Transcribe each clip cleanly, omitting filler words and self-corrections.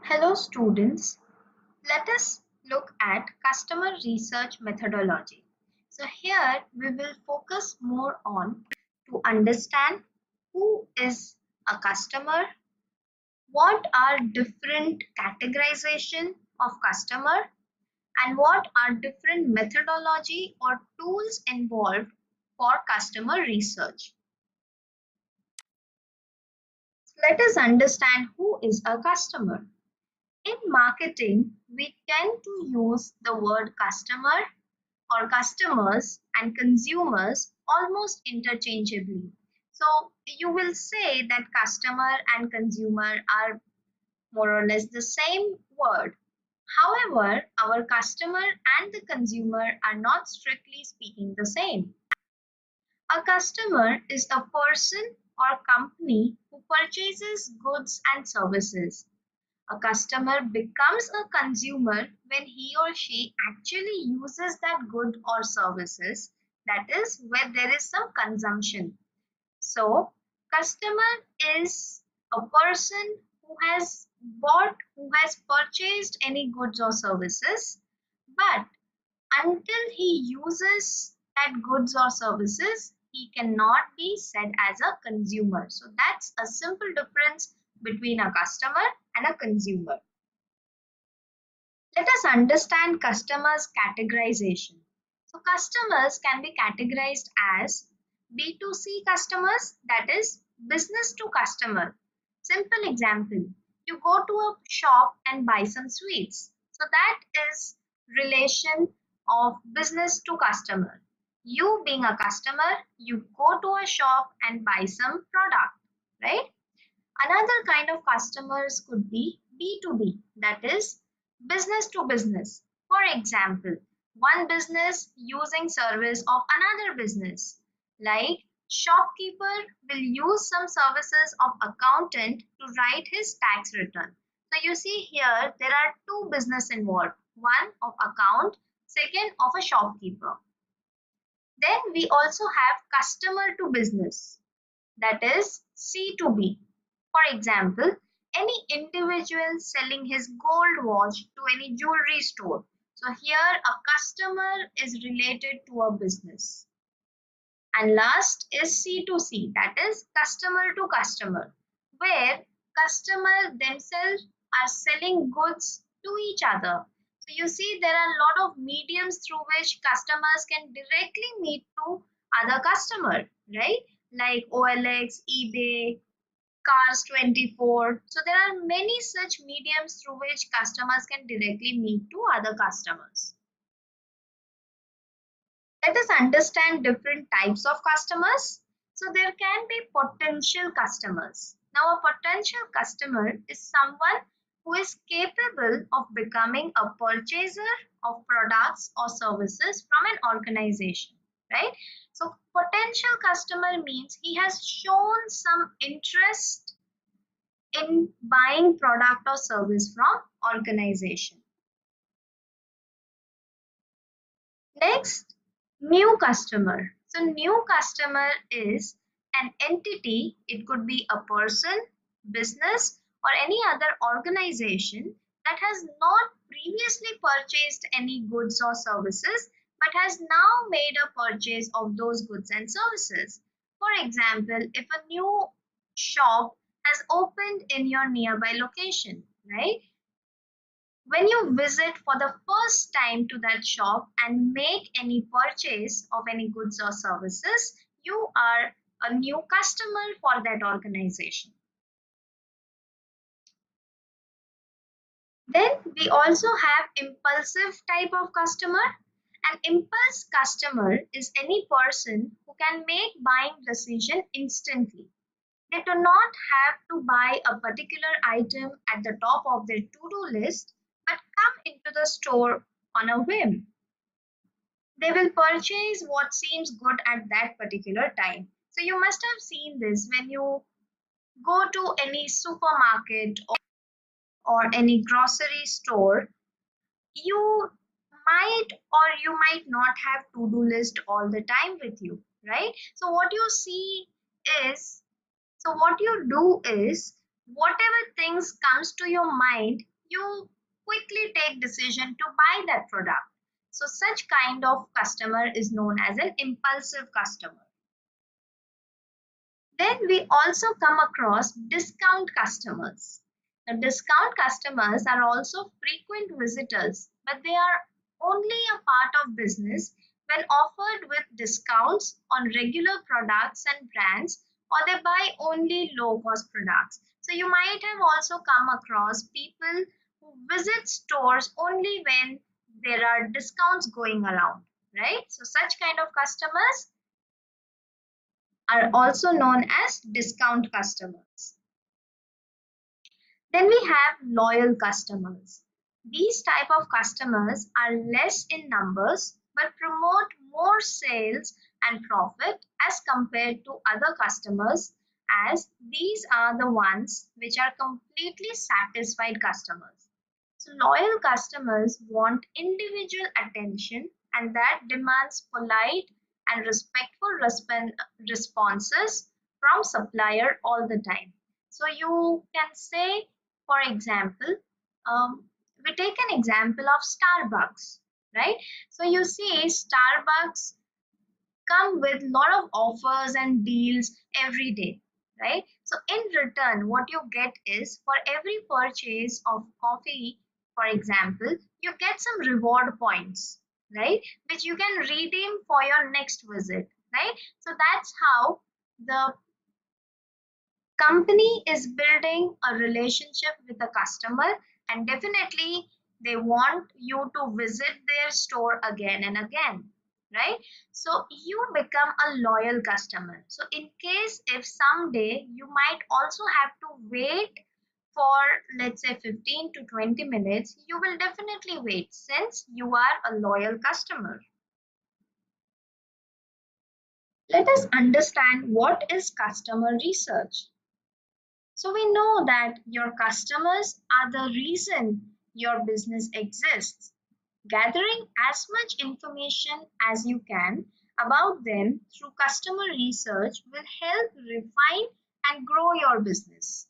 Hello students, let us look at customer research methodology. So here we will focus more on to understand who is a customer, what are different categorization of customer, and what are different methodology or tools involved for customer research. So let us understand who is a customer. In marketing, we tend to use the word customer or customers and consumers almost interchangeably. So you will say that customer and consumer are more or less the same word. However, our customer and the consumer are not strictly speaking the same. A customer is a person or company who purchases goods and services. A customer becomes a consumer when he or she actually uses that good or services, that is, where there is some consumption. So, customer is a person who has bought, who has purchased any goods or services, but until he uses that goods or services, he cannot be said as a consumer. So, that's a simple difference between a customer and a consumer. Let us understand customers categorization. So customers can be categorized as B2C customers, that is business to customer. Simple example, you go to a shop and buy some sweets. So that is relation of business to customer. You being a customer, you go to a shop and buy some product, right? Another kind of customers could be B2B, that is business to business. For example, one business using service of another business. Like shopkeeper will use some services of accountant to write his tax return. So you see here there are two business involved, one of account, second of a shopkeeper. Then we also have customer to business, that is C2B. For example, any individual selling his gold watch to any jewelry store. So here a customer is related to a business. And last is C2C, that is customer to customer, where customers themselves are selling goods to each other. So you see there are a lot of mediums through which customers can directly meet to other customer, right? Like OLX, eBay, Cars24. So there are many such mediums through which customers can directly meet to other customers. Let us understand different types of customers. So there can be potential customers. Now a potential customer is someone who is capable of becoming a purchaser of products or services from an organization, right? So potential customer means he has shown some interest in buying product or service from organization. Next, new customer. So new customer is an entity. It could be a person, business, or any other organization that has not previously purchased any goods or services but has now made a purchase of those goods and services. For example, if a new shop has opened in your nearby location, right? When you visit for the first time to that shop and make any purchase of any goods or services, you are a new customer for that organization. Then we also have impulsive type of customer. An impulse customer is any person who can make buying decision instantly. They do not have to buy a particular item at the top of their to-do list, but come into the store on a whim. They will purchase what seems good at that particular time. So you must have seen this when you go to any supermarket or any grocery store. You might or you might not have to-do list all the time with you, right? So what you see is, so what you do is whatever things comes to your mind, you quickly take decision to buy that product. So such kind of customer is known as an impulsive customer. Then we also come across discount customers. Now, discount customers are also frequent visitors, but they are only a part of business when offered with discounts on regular products and brands, or they buy only low cost products. So you might have also come across people who visit stores only when there are discounts going around, right? So such kind of customers are also known as discount customers. Then we have loyal customers. These type of customers are less in numbers but promote more sales and profit as compared to other customers, as these are the ones which are completely satisfied customers. So loyal customers want individual attention and that demands polite and respectful responses from supplier all the time. So you can say, for example, we take an example of Starbucks, right? So you see Starbucks come with a lot of offers and deals every day, right? So in return, what you get is for every purchase of coffee, for example, you get some reward points, right? Which you can redeem for your next visit, right? So that's how the company is building a relationship with the customer, and definitely they want you to visit their store again and again, right? So you become a loyal customer. So in case if someday you might also have to wait for, let's say, 15 to 20 minutes, you will definitely wait since you are a loyal customer. Let us understand what is customer research. So we know that your customers are the reason your business exists. Gathering as much information as you can about them through customer research will help refine and grow your business.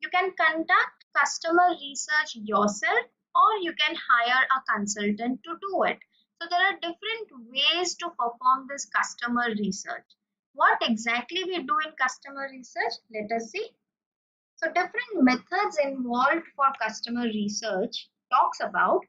You can conduct customer research yourself or you can hire a consultant to do it. So there are different ways to perform this customer research. What exactly we do in customer research? Let us see. So different methods involved for customer research talks about.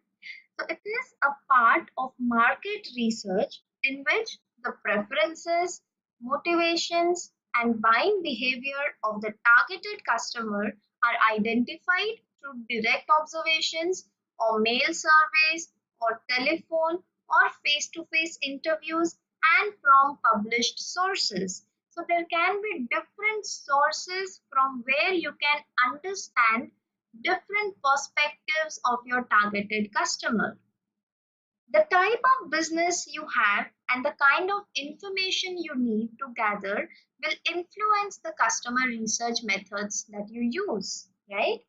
So it is a part of market research in which the preferences, motivations, and buying behavior of the targeted customer are identified through direct observations or mail surveys or telephone or face-to-face interviews and from published sources. So there can be different sources from where you can understand different perspectives of your targeted customer. The type of business you have and the kind of information you need to gather will influence the customer research methods that you use, right?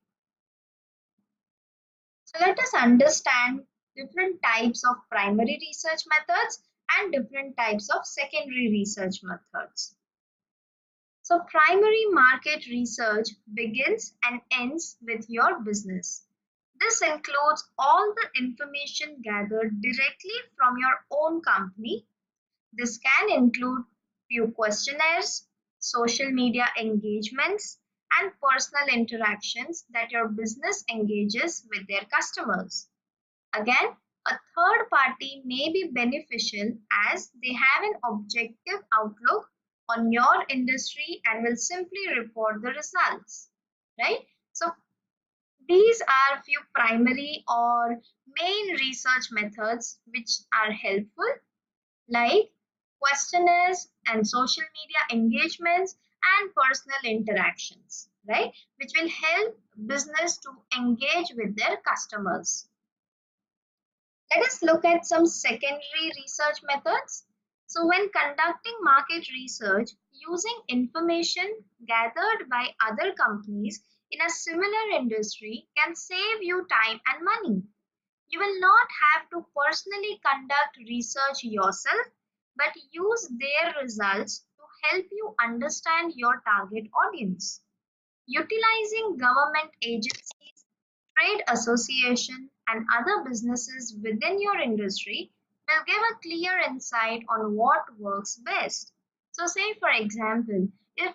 So let us understand different types of primary research methods and different types of secondary research methods. So primary market research begins and ends with your business. This includes all the information gathered directly from your own company. This can include few questionnaires, social media engagements, and personal interactions that your business engages with their customers. Again, a third party may be beneficial as they have an objective outlook on your industry and will simply report the results, right? So these are few primary or main research methods which are helpful, like questionnaires and social media engagements and personal interactions, right? Which will help business to engage with their customers. Let us look at some secondary research methods. So when conducting market research using information gathered by other companies in a similar industry can save you time and money. You will not have to personally conduct research yourself, but use their results to help you understand your target audience. Utilizing government agencies trade association, and other businesses within your industry will give a clear insight on what works best. So, say for example, if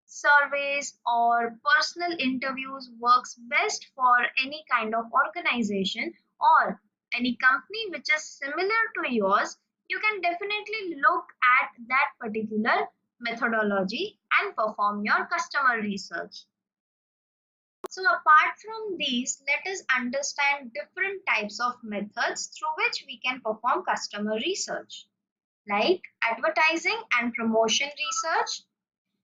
surveys or personal interviews works best for any kind of organization or any company which is similar to yours, you can definitely look at that particular methodology and perform your customer research. So apart from these, let us understand different types of methods through which we can perform customer research, like advertising and promotion research.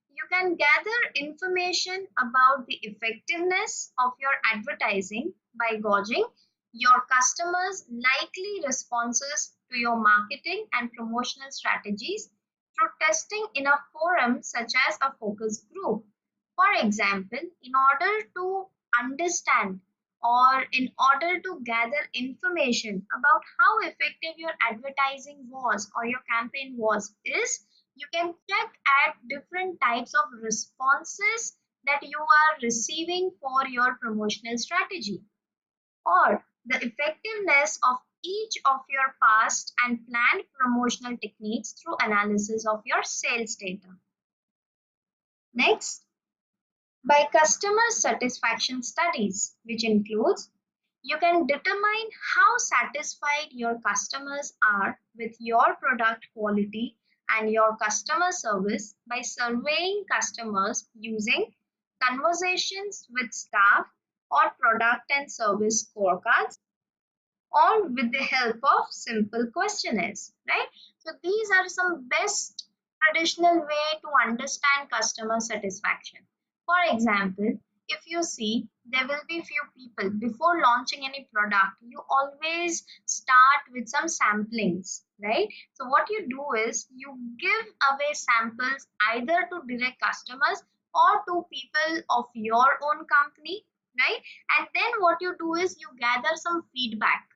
You can gather information about the effectiveness of your advertising by gauging your customers' likely responses to your marketing and promotional strategies through testing in a forum such as a focus group. For example, in order to understand or in order to gather information about how effective your advertising was or your campaign is, you can check at different types of responses that you are receiving for your promotional strategy or the effectiveness of each of your past and planned promotional techniques through analysis of your sales data. Next, by customer satisfaction studies, which includes you can determine how satisfied your customers are with your product quality and your customer service by surveying customers using conversations with staff or product and service scorecards or with the help of simple questionnaires, right? So these are some best traditional way to understand customer satisfaction. For example, if you see there will be few people before launching any product, you always start with some samplings, right? So what you do is you give away samples either to direct customers or to people of your own company, right? And then what you do is you gather some feedback,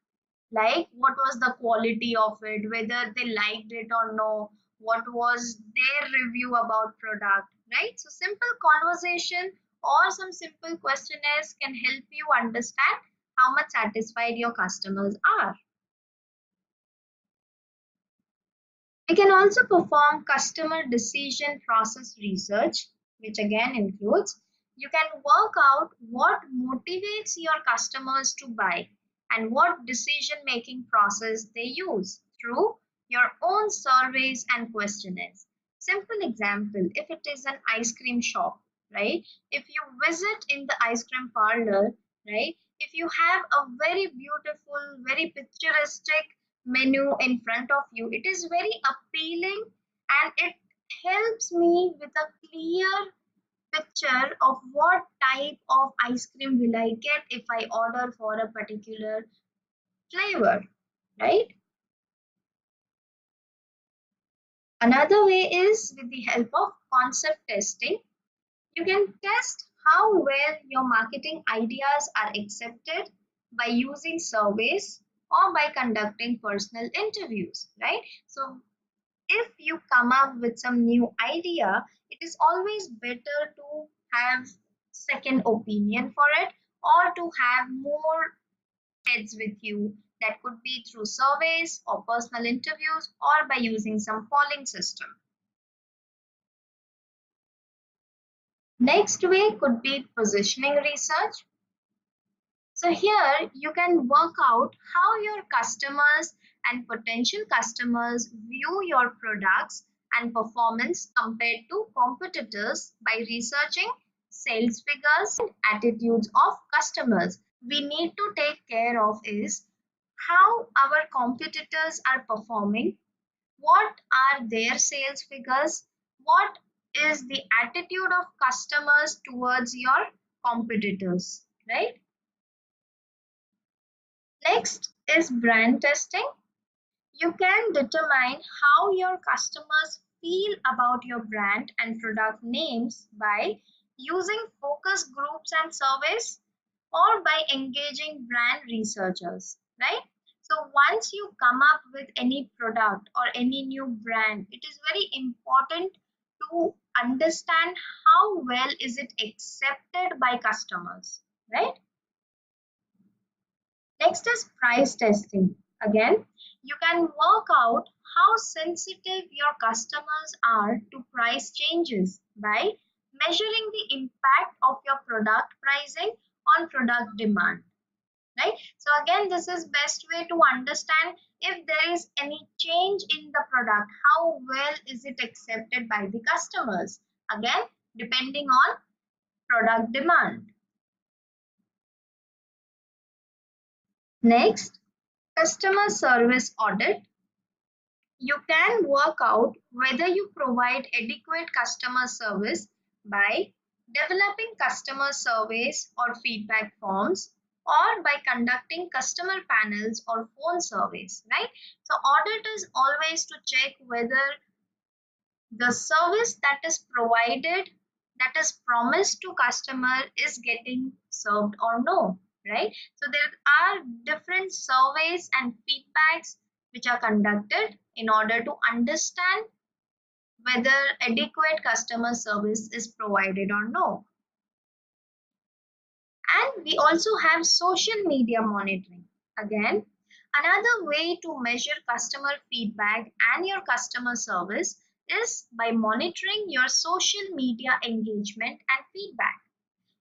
like what was the quality of it, whether they liked it or no, what was their review about product, right? So simple conversation or some simple questionnaires can help you understand how much satisfied your customers are. We can also perform customer decision process research, which again includes you can work out what motivates your customers to buy and what decision making process they use through your own surveys and questionnaires. Simple example, if it is an ice cream shop, right? If you visit in the ice cream parlor, right? If you have a very beautiful, very picturesque menu in front of you, it is very appealing and it helps me with a clear picture of what type of ice cream will I get if I order for a particular flavor, right? Another way is with the help of concept testing. You can test how well your marketing ideas are accepted by using surveys or by conducting personal interviews, right? So if you come up with some new idea, it is always better to have second opinion for it or to have more heads with you. That could be through surveys or personal interviews or by using some polling system. Next way could be positioning research. So here you can work out how your customers and potential customers view your products and performance compared to competitors by researching sales figures and attitudes of customers. We need to take care of is how our competitors are performing, what are their sales figures, what is the attitude of customers towards your competitors, right? Next is brand testing. You can determine how your customers feel about your brand and product names by using focus groups and surveys or by engaging brand researchers, right? So once you come up with any product or any new brand, it is very important to understand how well is it accepted by customers, right? Next is price testing. Again, you can work out how sensitive your customers are to price changes by measuring the impact of your product pricing on product demand. Right? So again, this is best way to understand if there is any change in the product, how well is it accepted by the customers. Again, depending on product demand. Next, customer service audit. You can work out whether you provide adequate customer service by developing customer surveys or feedback forms, or by conducting customer panels or phone surveys, right? So audit is always to check whether the service that is provided, that is promised to customer, is getting served or no, right? So there are different surveys and feedbacks which are conducted in order to understand whether adequate customer service is provided or no. And we also have social media monitoring. Again, another way to measure customer feedback and your customer service is by monitoring your social media engagement and feedback.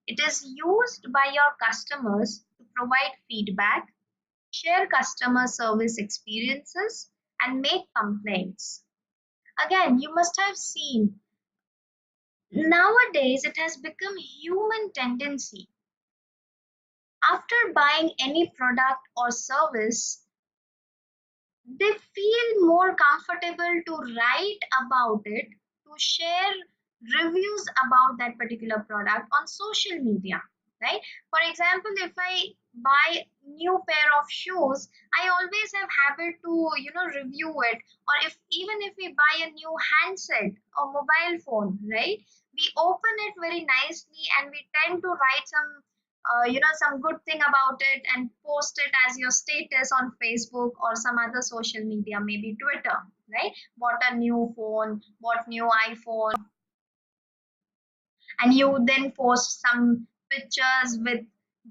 It is used by your customers to provide feedback, share customer service experiences, and make complaints. Again, you must have seen nowadays it has become human tendency. After buying any product or service, they feel more comfortable to write about it, to share reviews about that particular product on social media, right? For example, if I buy new pair of shoes, I always have habit to review it. Or if even if we buy a new handset or mobile phone, right, we open it very nicely and we tend to write some some good thing about it and post it as your status on Facebook or some other social media, maybe Twitter, right? Bought a new phone, bought new iPhone, and you then post some pictures with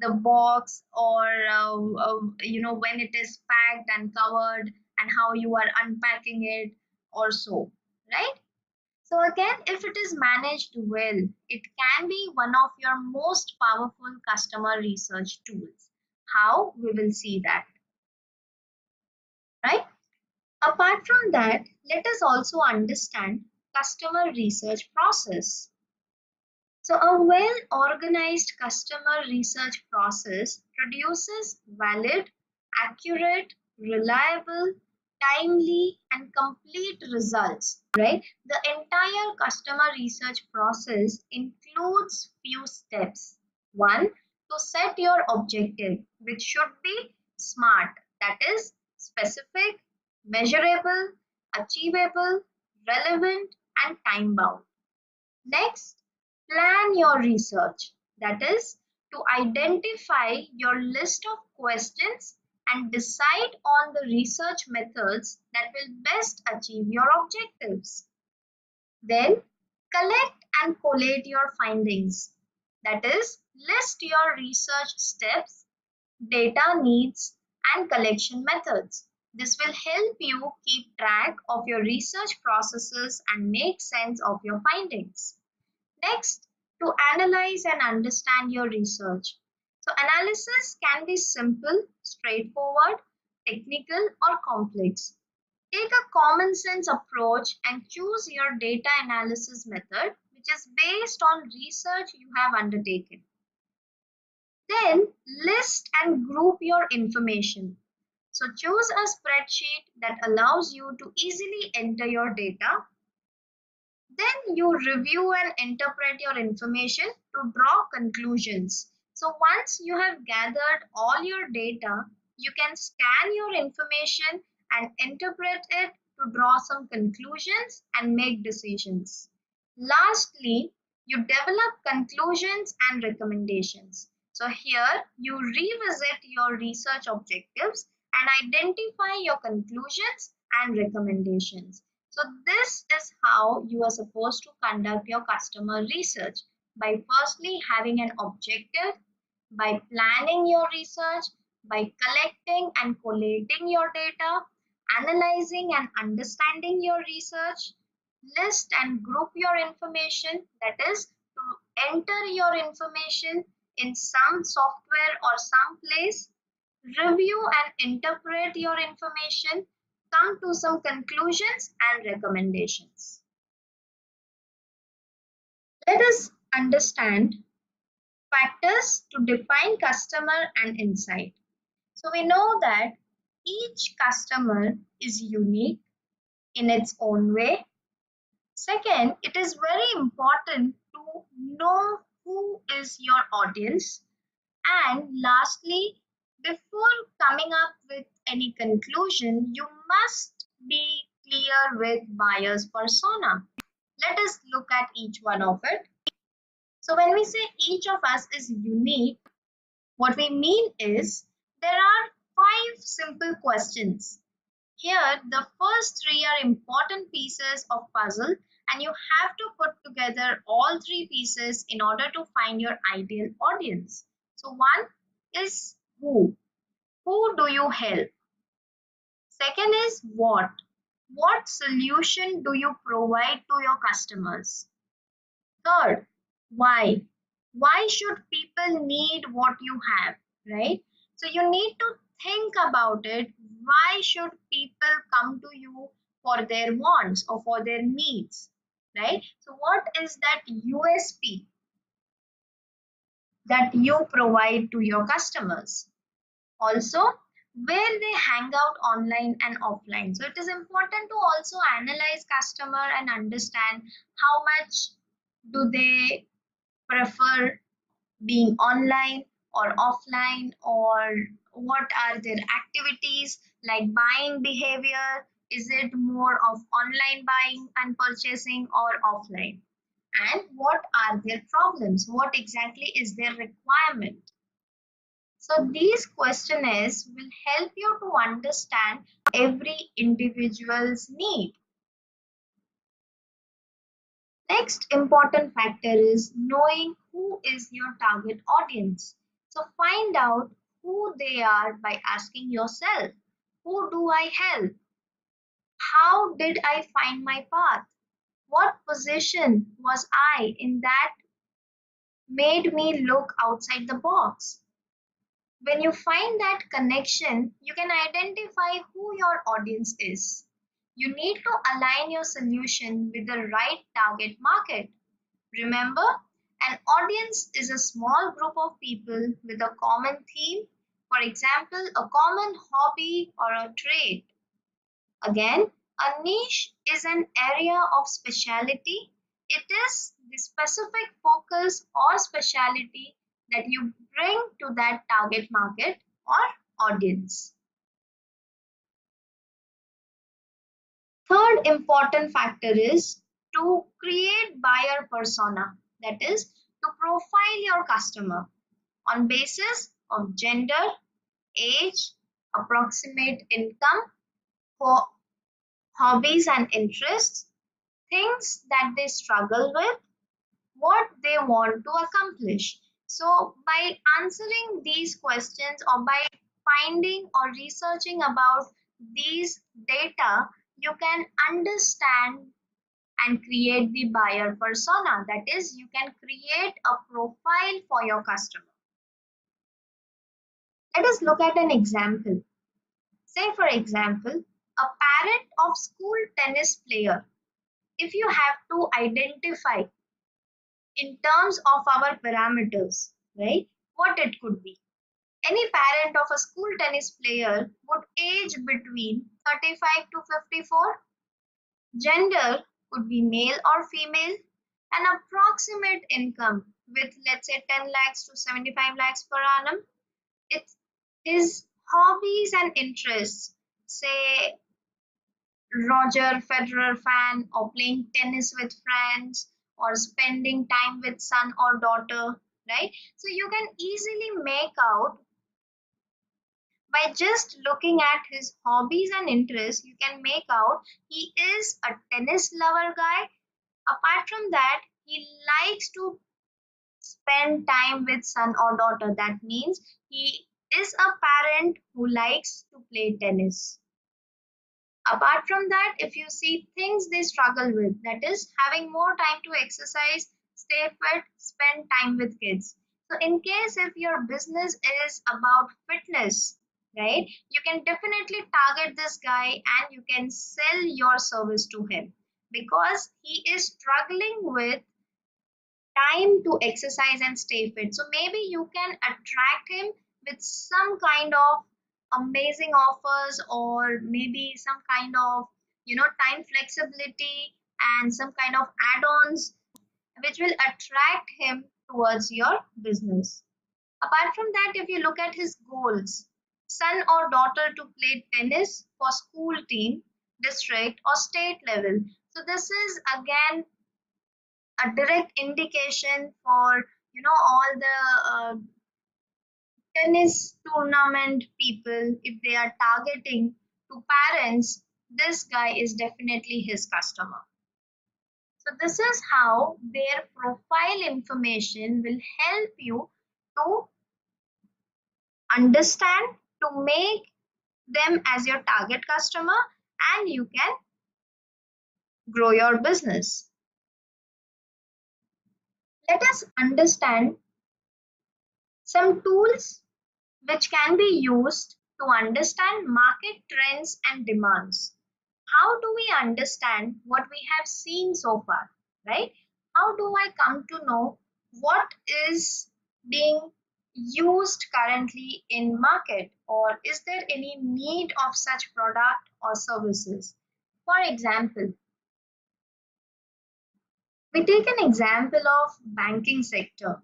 the box, or when it is packed and covered, and how you are unpacking it or so, right? So again, if it is managed well, it can be one of your most powerful customer research tools. How? We will see that, right? Apart from that, let us also understand customer research process. So a well-organized customer research process produces valid, accurate, reliable, timely, and complete results, right? The entire customer research process includes few steps. One, to set your objective, which should be SMART, that is specific, measurable, achievable, relevant, and time bound. Next, plan your research. That is to identify your list of questions and decide on the research methods that will best achieve your objectives. Then, collect and collate your findings. That is, list your research steps, data needs, and collection methods. This will help you keep track of your research processes and make sense of your findings. Next, to analyze and understand your research. So analysis can be simple, straightforward, technical, or complex. Take a common sense approach and choose your data analysis method, which is based on research you have undertaken. Then list and group your information. So choose a spreadsheet that allows you to easily enter your data. Then you review and interpret your information to draw conclusions. So once you have gathered all your data, you can scan your information and interpret it to draw some conclusions and make decisions. Lastly, you develop conclusions and recommendations. So here you revisit your research objectives and identify your conclusions and recommendations. So this is how you are supposed to conduct your customer research, by firstly having an objective, by planning your research, by collecting and collating your data, analyzing and understanding your research, list and group your information, that is, to enter your information in some software or some place, review and interpret your information, come to some conclusions and recommendations. Let us understand factors to define customer and insight. So we know that each customer is unique in its own way. Second, it is very important to know who is your audience. And lastly, before coming up with any conclusion, you must be clear with buyer's persona. Let us look at each one of it. So when we say each of us is unique, what we mean is there are 5 simple questions. Here, the first 3 are important pieces of puzzle and you have to put together all 3 pieces in order to find your ideal audience. So one is who. Who do you help? Second is what. What solution do you provide to your customers? Third, why? Why should people need what you have, right? So you need to think about it. Why should people come to you for their wants or for their needs, right? So what is that USP that you provide to your customers? Also, where they hang out online and offline. So it is important to also analyze customer and understand how much do they prefer being online or offline, or what are their activities like buying behavior. Is it more of online buying and purchasing or offline? And what are their problems? What exactly is their requirement? So these questionnaires will help you to understand every individual's need. Next important factor is knowing who is your target audience. So find out who they are by asking yourself, who do I help? How did I find my path? What position was I in that made me look outside the box? When you find that connection, you can identify who your audience is. You need to align your solution with the right target market. Remember, an audience is a small group of people with a common theme, for example, a common hobby or a trade. Again, a niche is an area of specialty. It is the specific focus or specialty that you bring to that target market or audience. Third important factor is to create buyer persona, that is, to profile your customer on basis of gender, age, approximate income, hobbies and interests, things that they struggle with, what they want to accomplish. So by answering these questions or by finding or researching about these data, you can understand and create the buyer persona. That is, you can create a profile for your customer. Let us look at an example. Say, for example, a parent of school tennis player. If you have to identify in terms of our parameters, right, what it could be. Any parent of a school tennis player would age between 35 to 54. Gender could be male or female. An approximate income with, let's say, 10 lakhs to 75 lakhs per annum. It is hobbies and interests, say Roger Federer fan, or playing tennis with friends, or spending time with son or daughter, right? So you can easily make out by just looking at his hobbies and interests, you can make out he is a tennis lover guy. Apart from that, he likes to spend time with son or daughter. That means he is a parent who likes to play tennis. Apart from that, if you see things they struggle with, that is having more time to exercise, stay fit, spend time with kids. So in case if your business is about fitness, right, you can definitely target this guy and you can sell your service to him because he is struggling with time to exercise and stay fit. So maybe you can attract him with some kind of amazing offers or maybe some kind of time flexibility and some kind of add-ons which will attract him towards your business. Apart from that, if you look at his goals, son or daughter to play tennis for school team, district or state level. So this is again a direct indication for all the tennis tournament people. If they are targeting to parents, this guy is definitely his customer. So this is how their profile information will help you to understand, to make them as your target customer, and you can grow your business. Let us understand some tools which can be used to understand market trends and demands. How do we understand what we have seen so far, right? How do I come to know what is being used currently in market, or is there any need of such product or services? For example, we take an example of banking sector.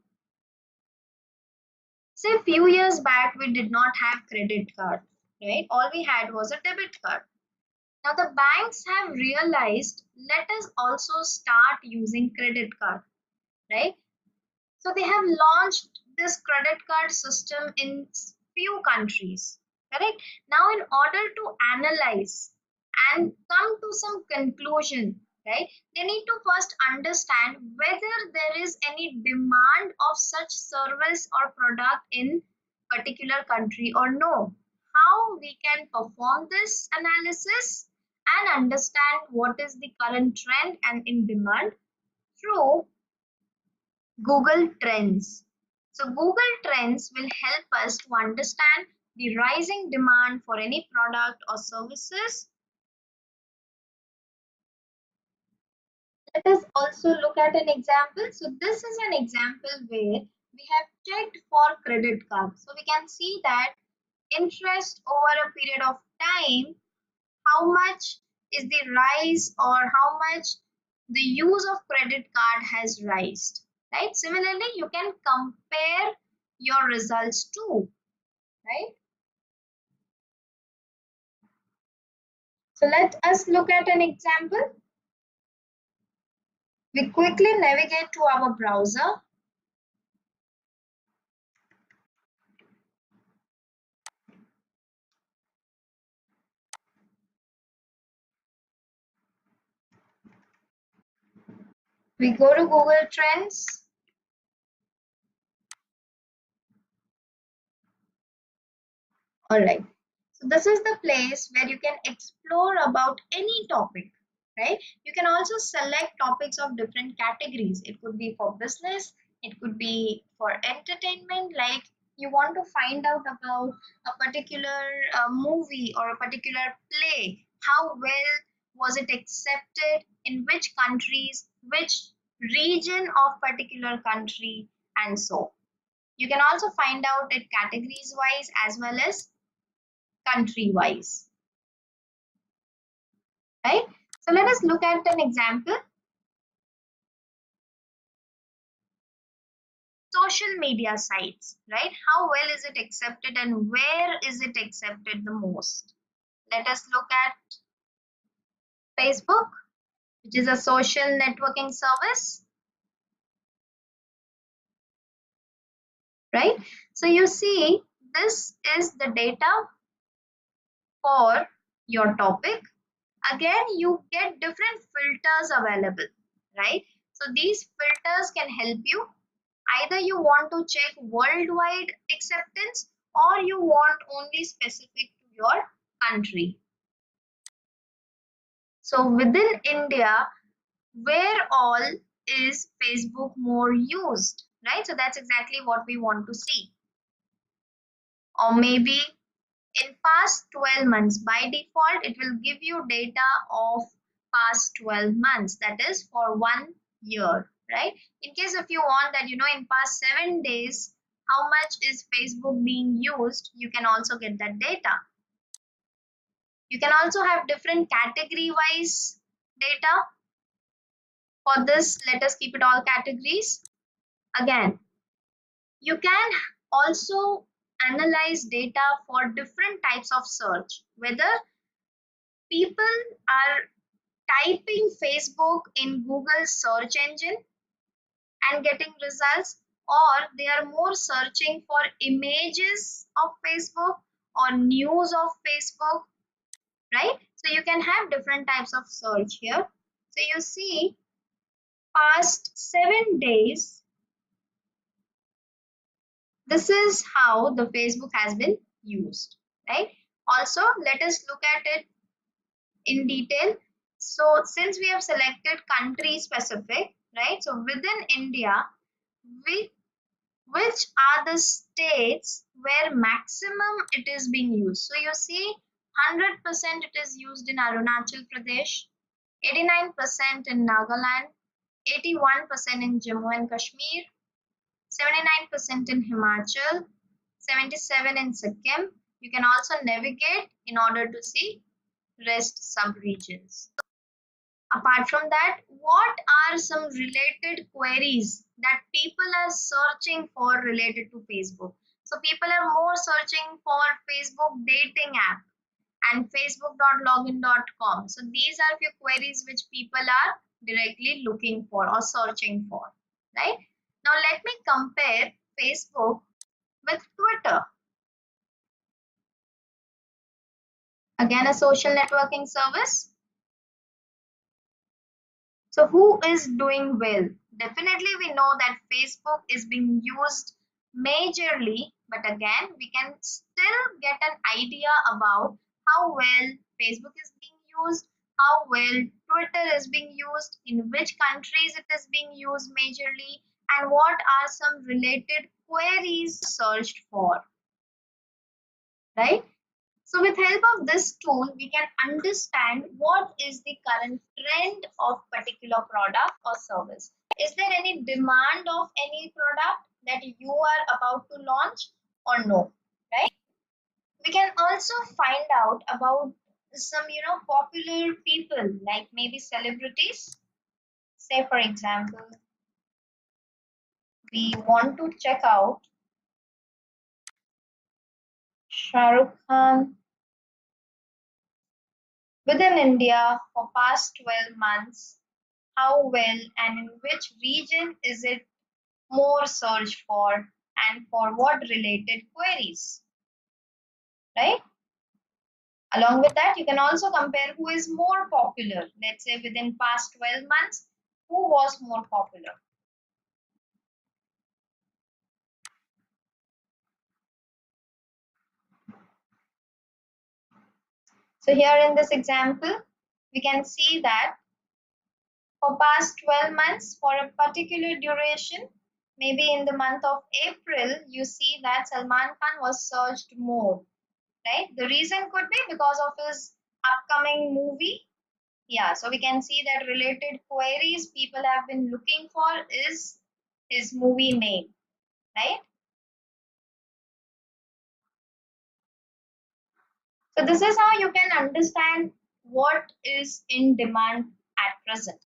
Say a few years back, we did not have credit card, right? All we had was a debit card. Now the banks have realized, let us also start using credit card, right? So they have launched this credit card system in few countries, correct? Now in order to analyze and come to some conclusion, right, they need to first understand whether there is any demand of such service or product in particular country or no. How we can perform this analysis and understand what is the current trend and in demand through Google Trends. So Google Trends will help us to understand the rising demand for any product or services. Let us also look at an example. So this is an example where we have checked for credit card. So we can see that interest over a period of time, how much is the rise or how much the use of credit card has raised, right? Similarly, you can compare your results too, right? So let us look at an example. We quickly navigate to our browser. We go to Google Trends. All right. So this is the place where you can explore about any topic, right? You can also select topics of different categories. It could be for business, it could be for entertainment, like you want to find out about a particular movie or a particular play. How well was it accepted in which countries, which region of particular country, and so. You can also find out it categories wise as well as country wise, right? So let us look at an example. Social media sites, right? How well is it accepted and where is it accepted the most? Let us look at Facebook, which is a social networking service, right? So you see, this is the data for your topic. Again, you get different filters available, right? So these filters can help you. Either you want to check worldwide acceptance or you want only specific to your country. So within India, where all is Facebook more used, right? So that's exactly what we want to see. Or maybe in past 12 months, by default, it will give you data of past 12 months, that is for 1 year, right? In case if you want that, in past 7 days, how much is Facebook being used, you can also get that data. You can also have different category wise data. For this, let us keep it all categories. Again, you can also analyze data for different types of search, whether people are typing Facebook in Google search engine and getting results, or they are more searching for images of Facebook or news of Facebook, right? So you can have different types of search here. So you see past 7 days, this is how the Facebook has been used, right? Also, let us look at it in detail. So since we have selected country specific, right? So within India, we, which are the states where maximum it is being used? So you see 100% it is used in Arunachal Pradesh, 89% in Nagaland, 81% in Jammu and Kashmir, 79% in Himachal, 77 in Sikkim. You can also navigate in order to see rest sub-regions. Apart from that, what are some related queries that people are searching for related to Facebook? So people are more searching for Facebook dating app and facebook.login.com. So these are few queries which people are directly looking for or searching for, right? Now let me compare Facebook with Twitter. Again, a social networking service. So who is doing well? Definitely we know that Facebook is being used majorly, but again, we can still get an idea about how well Facebook is being used, how well Twitter is being used, in which countries it is being used majorly, and what are some related queries searched for, right? So with help of this tool, we can understand what is the current trend of particular product or service. Is there any demand of any product that you are about to launch or no, right? We can also find out about some, popular people like maybe celebrities. Say for example, we want to check out Shah Rukh Khan within India for past 12 months. How well and in which region is it more searched for and for what related queries, right? Along with that, you can also compare who is more popular. Let's say within past 12 months, who was more popular. So here in this example, we can see that for past 12 months for a particular duration, maybe in the month of April, you see that Salman Khan was searched more, right? The reason could be because of his upcoming movie. Yeah, so we can see that related queries people have been looking for is his movie name, right? So this is how you can understand what is in demand at present.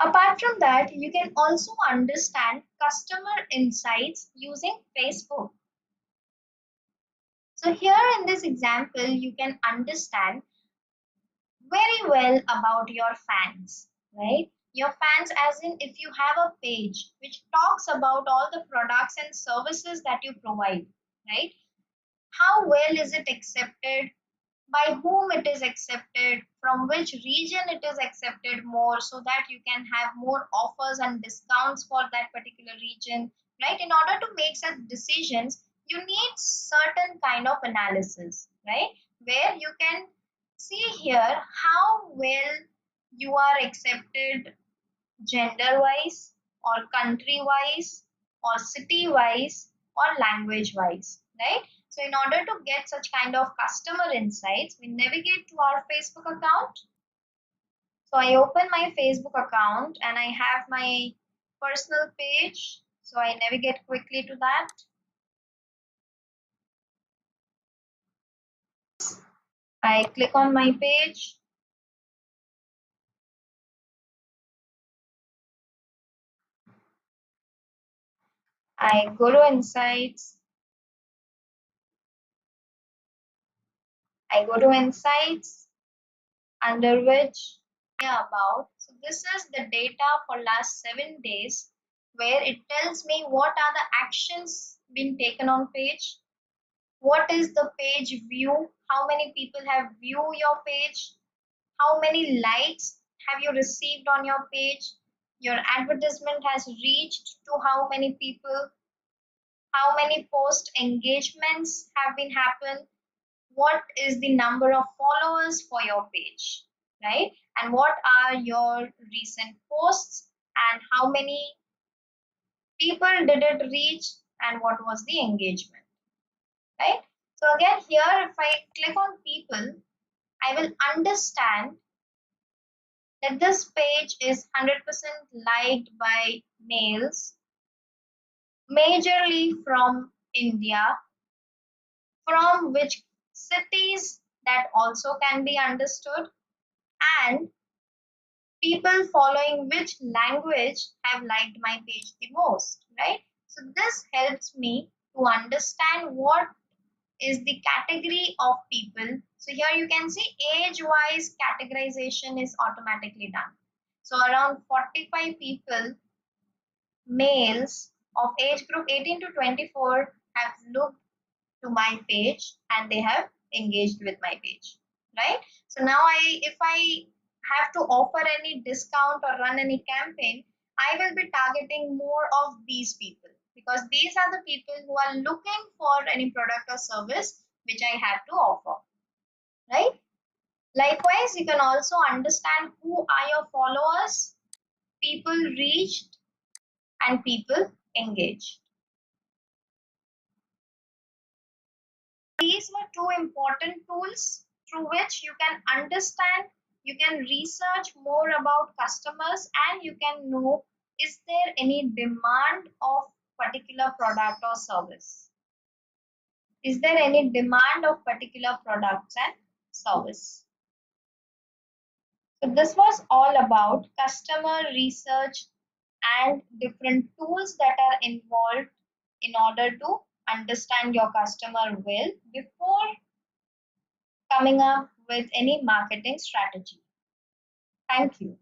Apart from that, you can also understand customer insights using Facebook. So here in this example, you can understand very well about your fans, right? Your fans, as in if you have a page which talks about all the products and services that you provide, right? How well is it accepted? By whom it is accepted? From which region it is accepted more, so that you can have more offers and discounts for that particular region, right? In order to make such decisions, you need certain kind of analysis, right? Where you can see here how well you are accepted gender wise or country wise or city wise or language wise, right? So in order to get such kind of customer insights, we navigate to our Facebook account. So I open my Facebook account and I have my personal page. So I navigate quickly to that. I click on my page. I go to Insights. I go to Insights under which about. So this is the data for last 7 days where it tells me what are the actions being taken on page, what is the page view, how many people have viewed your page, how many likes have you received on your page, your advertisement has reached to how many people, how many post engagements have been happened, what is the number of followers for your page, right? And what are your recent posts and how many people did it reach and what was the engagement, right? So again here if I click on people, I will understand that this page is 100% liked by males, majorly from India, from which cities that also can be understood, and people following which language have liked my page the most, right? So this helps me to understand what is the category of people. So here you can see age wise categorization is automatically done. So around 45 people, males of age group 18 to 24 have looked to my page and they have engaged with my page, right? So now if I have to offer any discount or run any campaign, I will be targeting more of these people because these are the people who are looking for any product or service which I have to offer, right? Likewise, you can also understand who are your followers, people reached, and people engaged. These were two important tools through which you can understand, you can research more about customers, and you can know is there any demand of particular product or service. Is there any demand of particular products and service? So this was all about customer research and different tools that are involved in order to understand your customer well before coming up with any marketing strategy. Thank you.